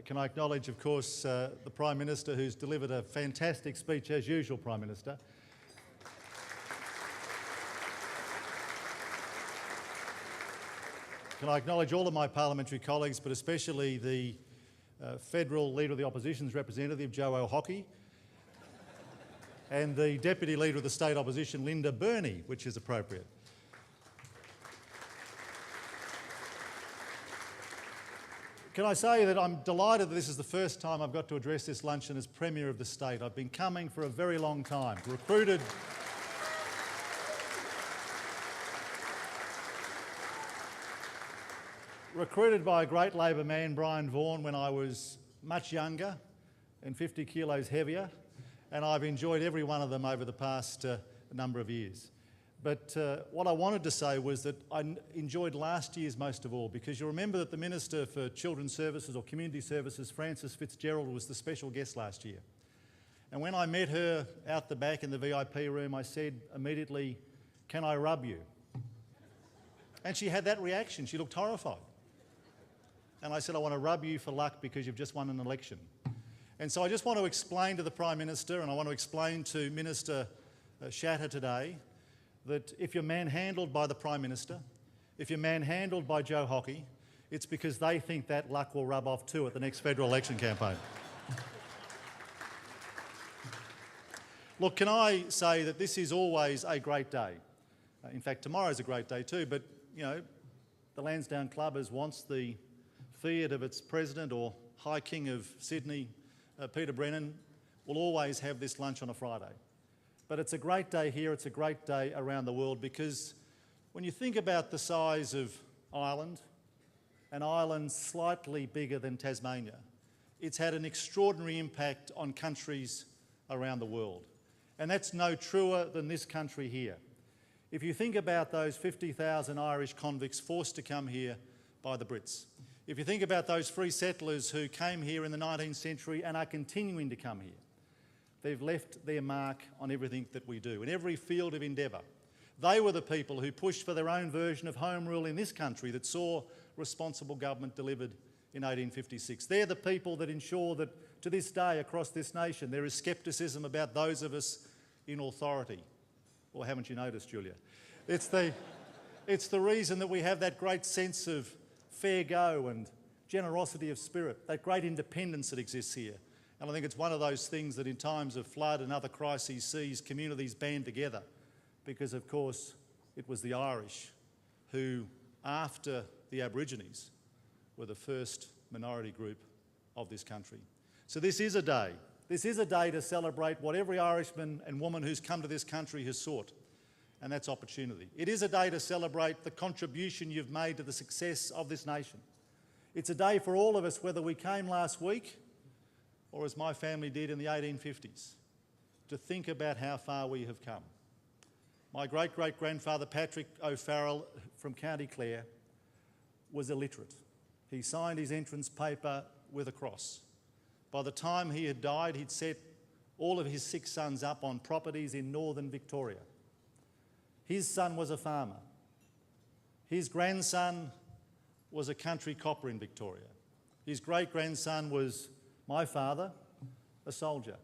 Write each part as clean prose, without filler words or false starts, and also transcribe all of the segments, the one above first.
Can I acknowledge, of course, the Prime Minister, who's delivered a fantastic speech as usual, Prime Minister. Can I acknowledge all of my parliamentary colleagues, but especially the Federal Leader of the Opposition's representative, Joe O'Hockey, and the Deputy Leader of the State Opposition, Linda Burney, which is appropriate. Can I say that I'm delighted that this is the first time I've got to address this luncheon as Premier of the State. I've been coming for a very long time, recruited by a great Labor man, Brian Vaughan, when I was much younger and 50 kilos heavier, and I've enjoyed every one of them over the past number of years. But what I wanted to say was that I enjoyed last year's most of all, because you'll remember that the Minister for Children's Services or Community Services, Frances Fitzgerald, was the special guest last year. And when I met her out the back in the VIP room, I said immediately, "Can I rub you?" And she had that reaction. She looked horrified. And I said, "I want to rub you for luck because you've just won an election." And so I just want to explain to the Prime Minister, and I want to explain to Minister Shatter today, that if you're manhandled by the Prime Minister, if you're manhandled by Joe Hockey, it's because they think that luck will rub off too at the next federal election campaign. Look, can I say that this is always a great day. In fact, tomorrow's a great day too, but, you know, the Lansdowne Club, as wants the fiat of its president or High King of Sydney, Peter Brennan, will always have this lunch on a Friday. But it's a great day here, it's a great day around the world, because when you think about the size of Ireland, an island slightly bigger than Tasmania, it's had an extraordinary impact on countries around the world. And that's no truer than this country here. If you think about those 50,000 Irish convicts forced to come here by the Brits, if you think about those free settlers who came here in the 19th century and are continuing to come here, they've left their mark on everything that we do, in every field of endeavour. They were the people who pushed for their own version of home rule in this country that saw responsible government delivered in 1856. They're the people that ensure that to this day across this nation there is scepticism about those of us in authority. Or haven't you noticed, Julia? It's the reason that we have that great sense of fair go and generosity of spirit, that great independence that exists here. And I think it's one of those things that in times of flood and other crises sees communities band together, because of course it was the Irish who, after the Aborigines, were the first minority group of this country. So this is a day to celebrate what every Irishman and woman who's come to this country has sought, and that's opportunity. It is a day to celebrate the contribution you've made to the success of this nation. It's a day for all of us, whether we came last week or as my family did in the 1850s, to think about how far we have come. My great-great-grandfather, Patrick O'Farrell from County Clare, was illiterate. He signed his entrance paper with a cross. By the time he had died, he'd set all of his 6 sons up on properties in northern Victoria. His son was a farmer. His grandson was a country copper in Victoria. His great-grandson was my father, a soldier,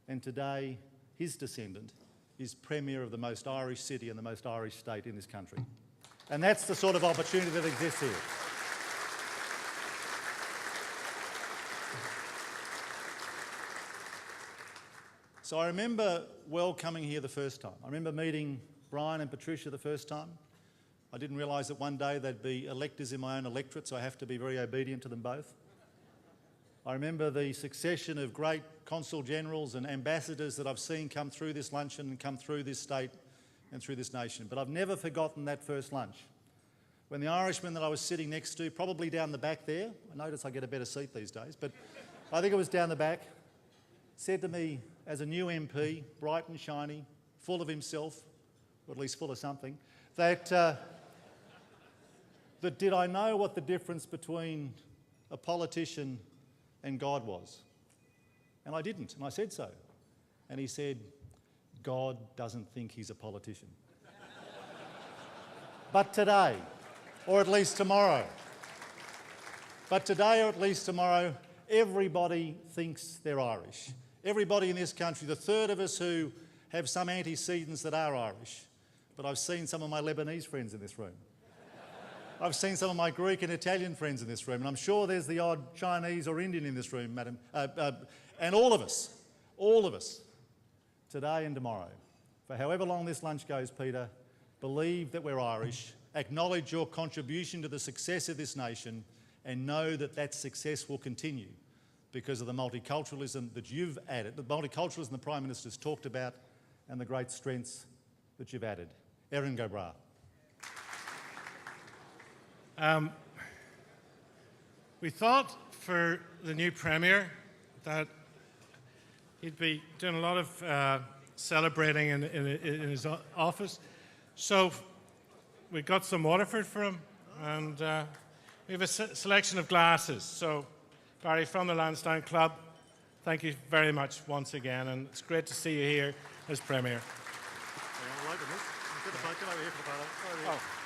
and today his descendant is Premier of the most Irish city and the most Irish state in this country. And that's the sort of opportunity that exists here. So I remember well coming here the first time. I remember meeting Brian and Patricia the first time. I didn't realise that one day they'd be electors in my own electorate, so I have to be very obedient to them both. I remember the succession of great consul generals and ambassadors that I've seen come through this luncheon and come through this state and through this nation. But I've never forgotten that first lunch, when the Irishman that I was sitting next to, probably down the back there, I notice I get a better seat these days, but I think it was down the back, said to me as a new MP, bright and shiny, full of himself, or at least full of something, that did I know what the difference between a politician and God was? And I didn't, and I said so. And he said, "God doesn't think he's a politician." But today, or at least tomorrow, everybody thinks they're Irish. Everybody in this country, the third of us who have some antecedents that are Irish. But I've seen some of my Lebanese friends in this room. I've seen some of my Greek and Italian friends in this room, and I'm sure there's the odd Chinese or Indian in this room, madam. And all of us, today and tomorrow, for however long this lunch goes, Peter, believe that we're Irish, acknowledge your contribution to the success of this nation, and know that that success will continue because of the multiculturalism that you've added, the multiculturalism the Prime Minister's talked about, and the great strengths that you've added. Erin go Bra. We thought for the new Premier that he'd be doing a lot of celebrating in his office. So we got some Waterford for him, and we have a selection of glasses. So Barry, from the Lansdowne Club, thank you very much once again, and it's great to see you here as Premier. Hang on, I'll open this. Get the phone over here for the photo.